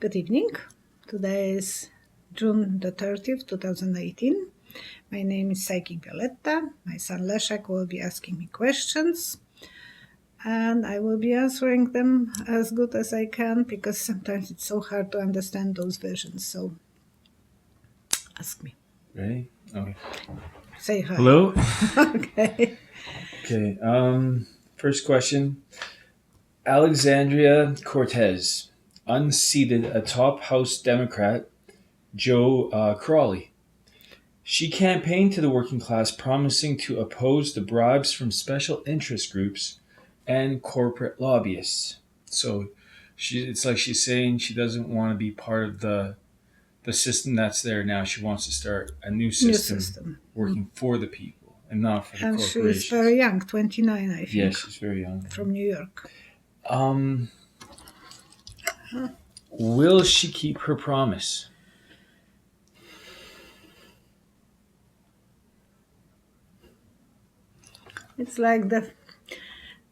Good evening. Today is June the 30th, 2018. My name is Psychic Violetta. My son Leszek will be asking me questions and I will be answering them as good as I can because sometimes it's so hard to understand those versions. So ask me. Ready? Okay. Say hi. Hello? Okay. Okay. First question. Alexandria Cortez unseated a top House Democrat, Joe Crowley. She campaigned to the working class, promising to oppose the bribes from special interest groups and corporate lobbyists. So it's like she's saying she doesn't want to be part of the system that's there now. She wants to start a new system. Working for the people and not for the And corporations. she's very young, 29, I think. Yes, she's very young. From New York. Will she keep her promise? It's like the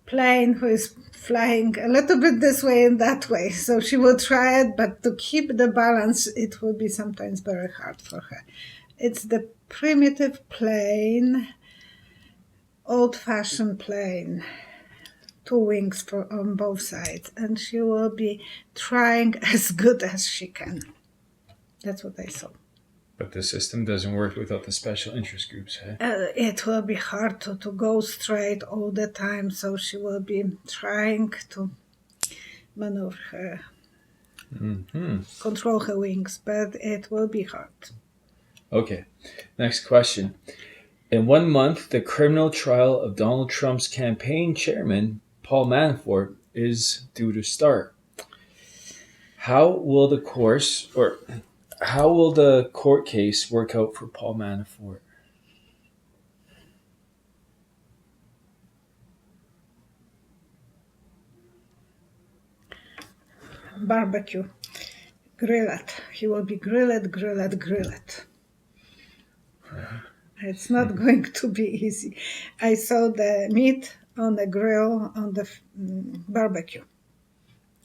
plane who is flying a little bit this way and that way. So she will try it, but to keep the balance, it will be sometimes very hard for her. It's the primitive plane, old-fashioned plane, two wings on both sides, and she will be trying as good as she can. That's what I saw. But the system doesn't work without the special interest groups, eh? It will be hard to go straight all the time, so she will be trying to maneuver her, control her wings, but it will be hard. Okay, next question. In 1 month, the criminal trial of Donald Trump's campaign chairman, Paul Manafort, is due to start. How will the court case work out for Paul Manafort? Barbecue. Grill it. He will be grilled. It's not going to be easy. I saw the meat on the grill on the barbecue.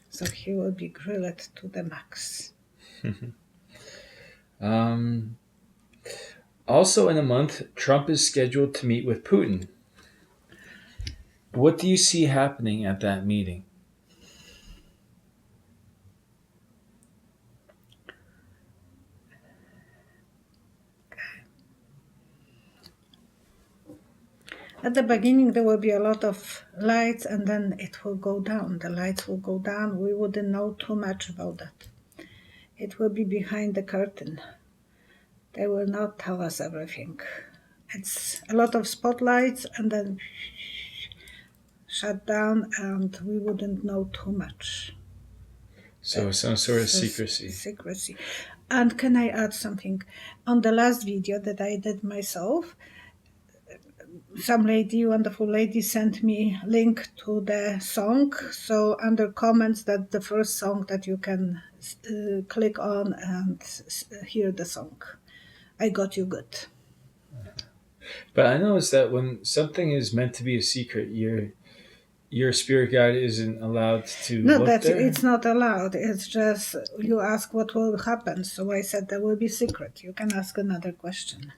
So he will be grilled to the max. Also in a month, Trump is scheduled to meet with Putin. What do you see happening at that meeting? At the beginning, there will be a lot of lights and then it will go down. The lights will go down. We wouldn't know too much about that. It will be behind the curtain. They will not tell us everything. It's a lot of spotlights and then shut down and we wouldn't know too much. So some sort of secrecy. Secrecy. And can I add something? On the last video that I did myself, some wonderful lady sent me link to the song. So under comments, that's the first song that you can click on and hear the song. I got you good. But I noticed that when something is meant to be a secret, your spirit guide isn't allowed to look there? It's not allowed. It's just you ask what will happen. So I said there will be secret. You can ask another question.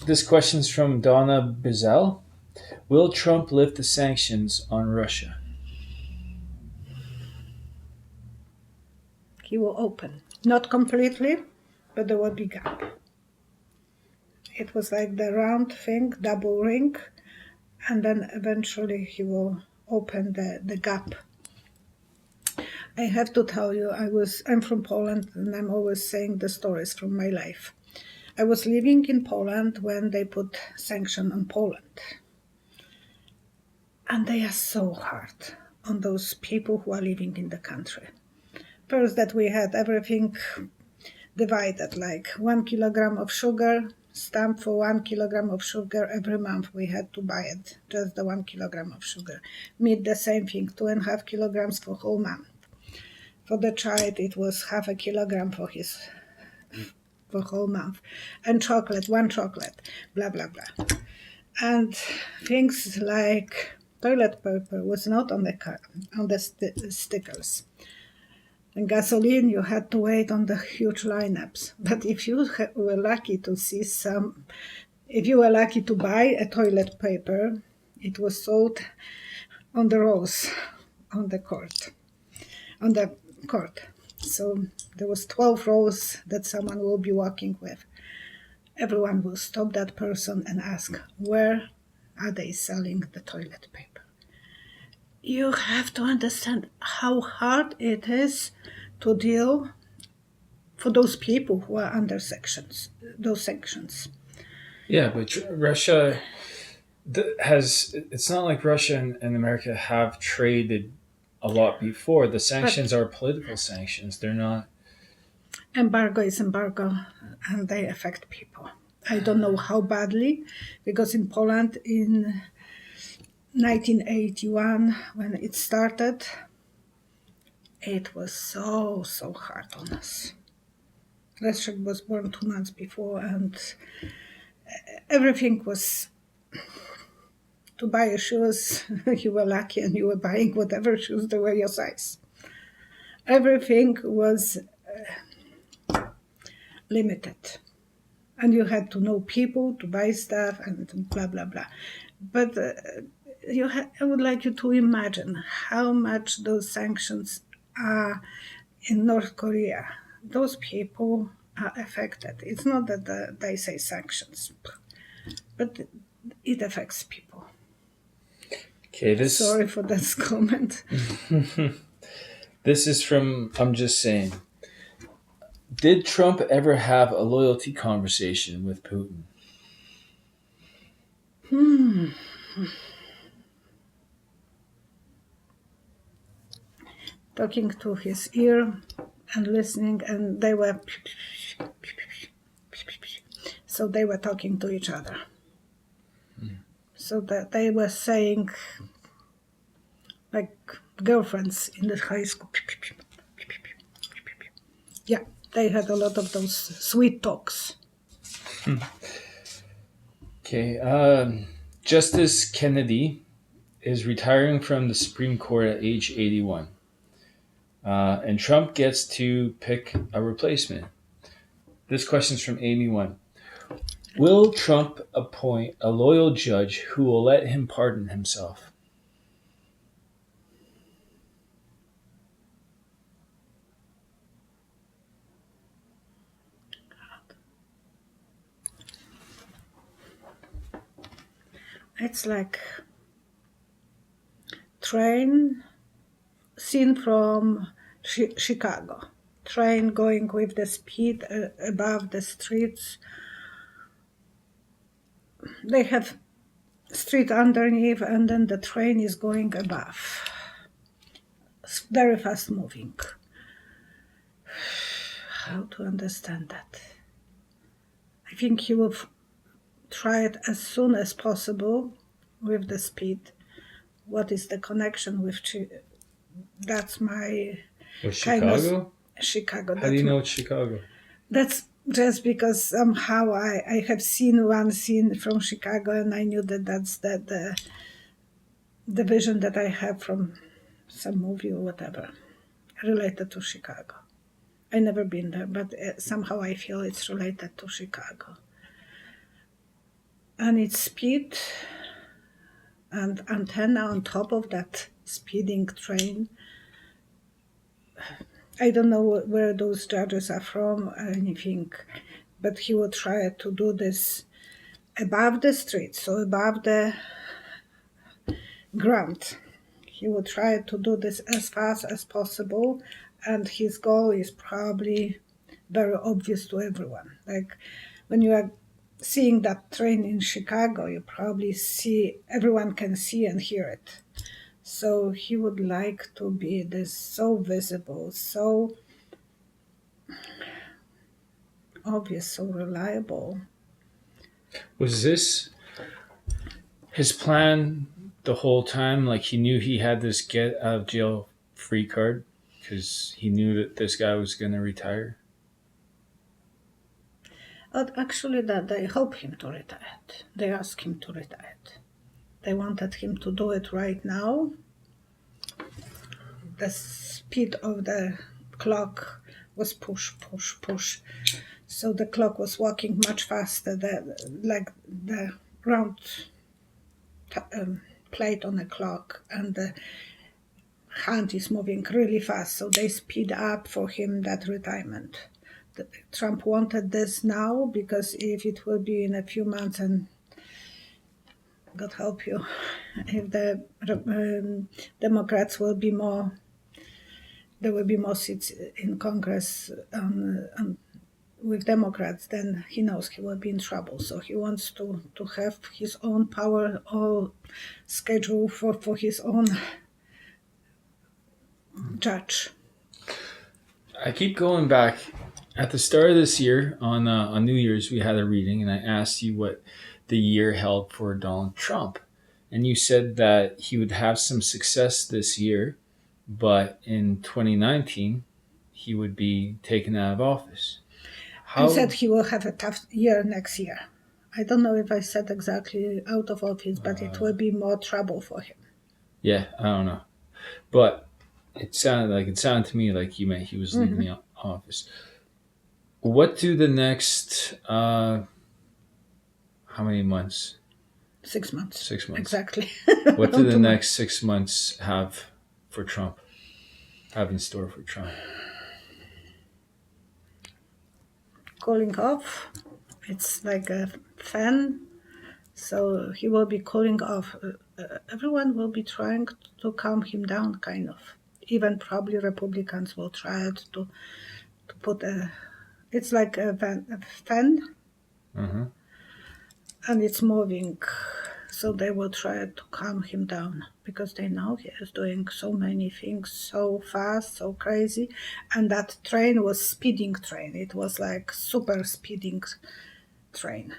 This question's from Donna Bizel. Will Trump lift the sanctions on Russia? He will open. Not completely, but there will be gap. It was like the round thing, double ring, and then eventually he will open the gap. I have to tell you, I'm from Poland and I'm always saying the stories from my life. I was living in Poland when they put sanctions on Poland. And they are so hard on those people who are living in the country. First, that we had everything divided, like 1 kilogram of sugar, stamp for 1 kilogram of sugar every month. We had to buy it, just the 1 kilogram of sugar. Meat, the same thing, 2.5 kilograms for whole month. For the child, it was 0.5 kilogram for whole month. And chocolate, 1 chocolate, blah, blah, blah. And things like Toilet paper was not on the stickers. And gasoline, you had to wait on the huge lineups. But if you were lucky to see some, if you were lucky to buy a toilet paper, it was sold on the rows on the court, on the court. So there was 12 rows that someone will be walking with. Everyone will stop that person and ask, where are they selling the toilet paper? You have to understand how hard it is to deal for those people who are under those sanctions. Yeah, but Russia has. It's not like Russia and America have traded a lot before. The But sanctions are political sanctions. They're not. embargo is embargo, and they affect people. I don't know how badly, because in Poland in 1981, when it started, it was so hard on us. Leszek was born 2 months before, and everything was to buy your shoes. You were lucky, and you were buying whatever shoes they were your size. Everything was limited, and you had to know people to buy stuff and blah blah blah. But I would like you to imagine how much those sanctions are in North Korea. Those people are affected. It's not that they say sanctions, but it affects people. Okay, Sorry for that comment. this is from. I'm just saying. Did Trump ever have a loyalty conversation with Putin? Talking to his ear and listening, and they were. So they were talking to each other. So that they were saying, like girlfriends in the high school. Yeah, they had a lot of those sweet talks. Okay, Justice Kennedy is retiring from the Supreme Court at age 81. And Trump gets to pick a replacement. This question's from Amy 1. Will Trump appoint a loyal judge who will let him pardon himself? It's like train seen from Chicago. Train going with the speed above the streets. They have street underneath, and then the train is going above. It's very fast moving. How to understand that? I think he will try it as soon as possible with the speed. What is the connection with that's my With kind of Chicago? Chicago. How do you know it's Chicago? That's just because somehow I have seen one scene from Chicago, and I knew that that's the vision that I have from some movie or whatever related to Chicago. I never been there, but somehow I feel it's related to Chicago. And its speed and antenna on top of that speeding train. I don't know where those judges are from or anything, but he would try to do this above the street, so above the ground. He would try to do this as fast as possible, and his goal is probably very obvious to everyone. Like when you are seeing that train in Chicago, you probably see, everyone can see and hear it. So he would like to be this so visible, so obvious, so reliable. Was this his plan the whole time? Like he knew he had this get out of jail free card because he knew that this guy was going to retire? But actually, that they hope him to retire. They ask him to retire. They wanted him to do it right now. The speed of the clock was push, push, push. So the clock was walking much faster. Like the round plate on the clock, and the hand is moving really fast. So they speed up for him that retirement. Trump wanted this now because if it will be in a few months, and God help you, if the Democrats will be more, there will be more seats in Congress with Democrats, then he knows he will be in trouble. So he wants to have his own power, all schedule for his own judge. I keep going back. At the start of this year, on New Year's, we had a reading, and I asked you what the year held for Donald Trump, and you said that he would have some success this year, but in 2019, he would be taken out of office. I said he will have a tough year next year. I don't know if I said exactly out of office, but it will be more trouble for him. Yeah, I don't know, but it sounded to me like he meant he was leaving the office. What do the next how many months? 6 months. 6 months. Exactly. What do the next 6 months have for Trump? Have in store for Trump? Cooling off. It's like a fan. So he will be cooling off. Everyone will be trying to calm him down, kind of. Even probably Republicans will try to put a. It's like a fan, and it's moving. So they will try to calm him down because they know he is doing so many things so fast, so crazy. And that train was speeding train. It was like super speeding train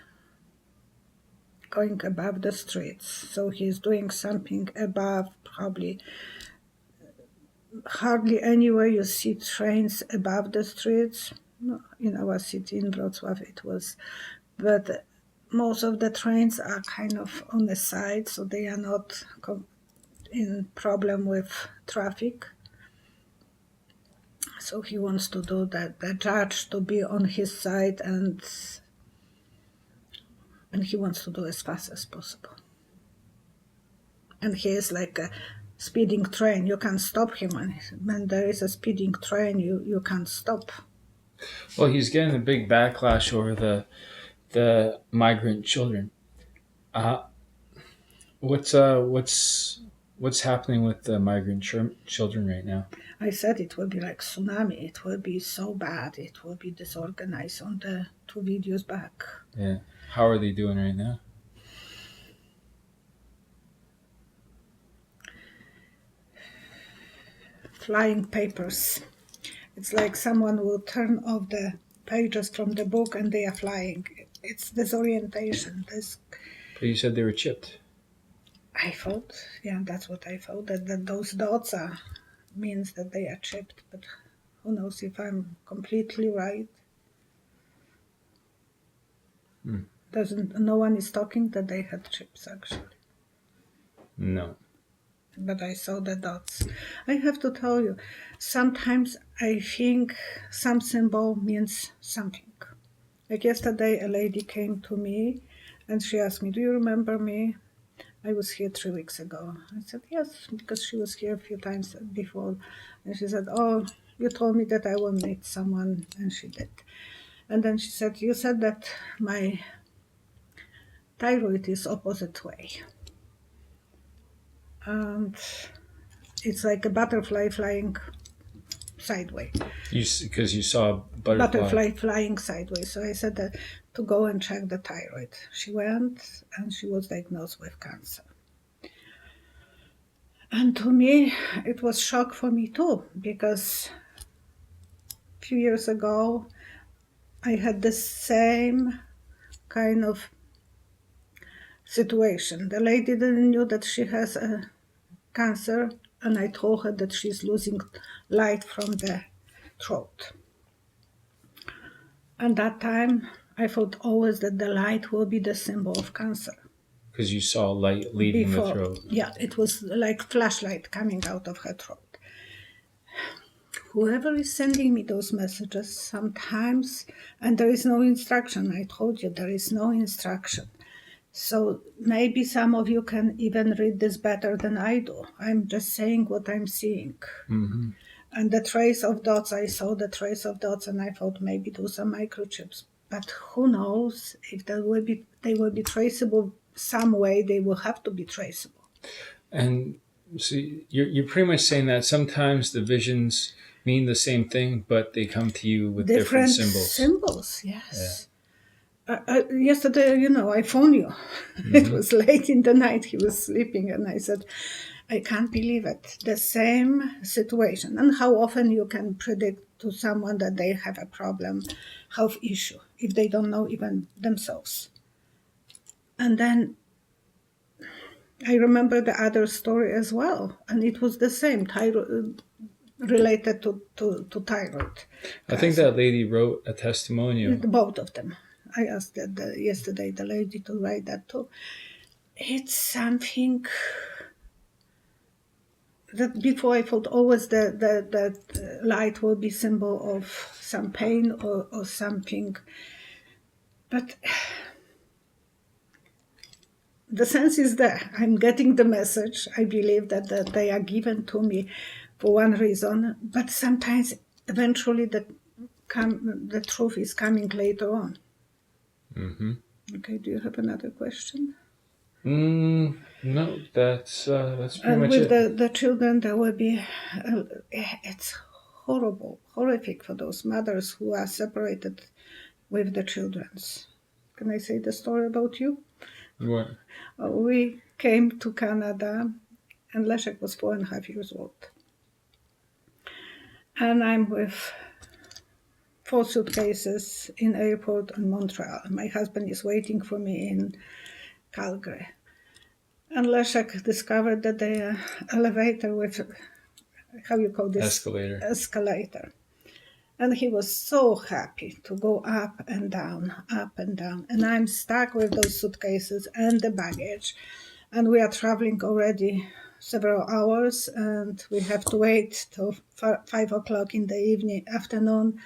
going above the streets. So he's doing something above, probably hardly anywhere you see trains above the streets. In our city, in Wrocław, it was, but most of the trains are kind of on the side, so they are not in problem with traffic. So he wants to do that, the judge to be on his side, and he wants to do as fast as possible. And he is like a speeding train. You can't stop him. When there is a speeding train, you can't stop. Well, he's getting a big backlash over the migrant children. What's happening with the migrant children right now? I said it will be like tsunami. It will be so bad. It will be disorganized on the 2 videos back. Yeah. How are they doing right now? Flying papers. It's like someone will turn off the pages from the book and they are flying. It's disorientation. But you said they were chipped. I thought, yeah, that's what I thought, that those dots means that they are chipped, but who knows if I'm completely right. No one is talking that they had chips, actually. No. But I saw the dots. I have to tell you, sometimes I think some symbol means something. Like yesterday, a lady came to me and she asked me, "Do you remember me? I was here 3 weeks ago." I said, "Yes," because she was here a few times before. And she said, "Oh, you told me that I will meet someone," and she did. And then she said, "You said that my thyroid is opposite way. And it's like a butterfly flying sideways." Because you saw a Butterfly flying sideways. So I said that to go and check the thyroid. She went and she was diagnosed with cancer. And to me, it was shock for me too, because a few years ago, I had the same kind of situation. The lady didn't knew that she has a cancer, and I told her that she's losing light from the throat. And that time, I thought always that the light will be the symbol of cancer. because you saw light leaving the before. throat. Yeah, it was like flashlight coming out of her throat. Whoever is sending me those messages sometimes, and there is no instruction. I told you there is no instruction. So maybe some of you can even read this better than I do. I'm just saying what I'm seeing. Mm-hmm. And the trace of dots, I saw the trace of dots, and I thought maybe those are microchips. But who knows if they will be traceable some way? They will have to be traceable. And so you're pretty much saying that sometimes the visions mean the same thing, but they come to you with different symbols. Yes. Yesterday, I phoned you. It Mm-hmm. was late in the night. He was sleeping, and I said, I can't believe it. The same situation. And how often you can predict to someone that they have a problem, health issue, if they don't know even themselves. And then I remember the other story as well, and it was the same, related to thyroid. I think that lady wrote a testimonial. Both of them. I asked yesterday the lady to write that too. It's something that before I thought always that light will be symbol of some pain or something. But the sense is there. I'm getting the message. I believe that they are given to me for one reason, but sometimes eventually the truth is coming later on. Mm-hmm. Okay, do you have another question? No, that's pretty And much with it. the children, there will be, it's horrible, horrific for those mothers who are separated with the children's. Can I say the story about you? What? We came to Canada, and Leszek was 4.5 years old. And I'm with 4 suitcases in airport in Montreal. My husband is waiting for me in Calgary. And Leszek discovered that the elevator with, how you call this? Escalator. Escalator. And he was so happy to go up and down, up and down. And I'm stuck with those suitcases and the baggage. And we are traveling already several hours, and we have to wait till 5 o'clock in the afternoon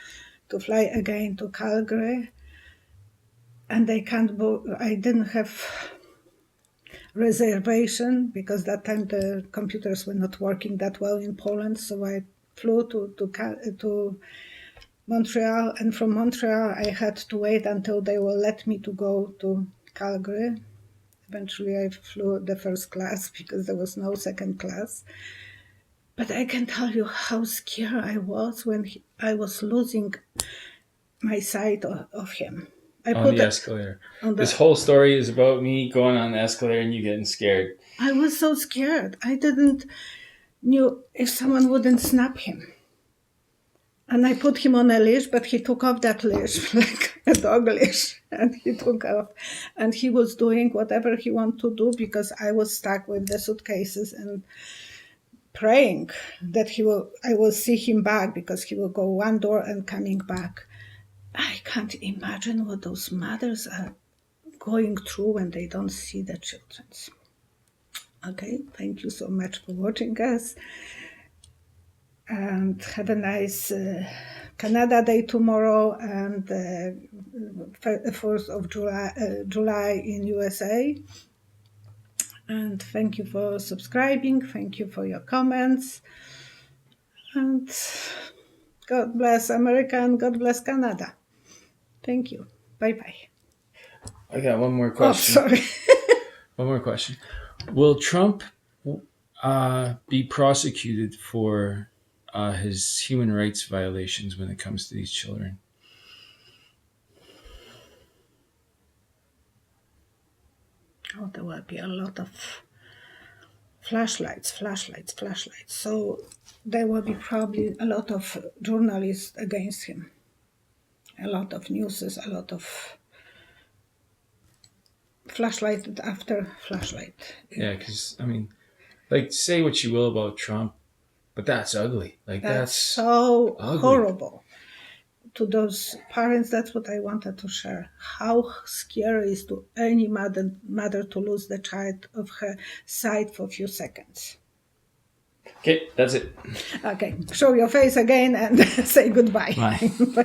to fly again to Calgary. And I didn't have reservation because that time the computers were not working that well in Poland. So I flew to Montreal, and from Montreal I had to wait until they will let me to go to Calgary. Eventually I flew the first class because there was no second class. But I can tell you how scared I was when I was losing my sight of him. On the escalator. This whole story is about me going on the escalator and you getting scared. I was so scared. I didn't knew if someone wouldn't snap him. And I put him on a leash, but he took off that leash, like a dog leash, and he took off. And he was doing whatever he wanted to do because I was stuck with the suitcases and praying that I will see him back because he will go one door and coming back. I can't imagine what those mothers are going through when they don't see their children. Okay, thank you so much for watching us. And have a nice Canada Day tomorrow and 4th of July in USA. And thank you for subscribing. Thank you for your comments. And God bless America and God bless Canada. Thank you. Bye-bye. I got one more question. Oh, sorry. One more question. Will Trump be prosecuted for his human rights violations when it comes to these children? Oh, there will be a lot of flashlights. So there will be probably a lot of journalists against him. A lot of newses, a lot of flashlight after flashlight. Yeah, because, I mean, like, say what you will about Trump, but that's ugly. Like, that's so ugly. horrible. to those parents, that's what I wanted to share. How scary is to any mother to lose the child of her sight for a few seconds. Okay, that's it. Okay, show your face again and say goodbye. Bye. Bye.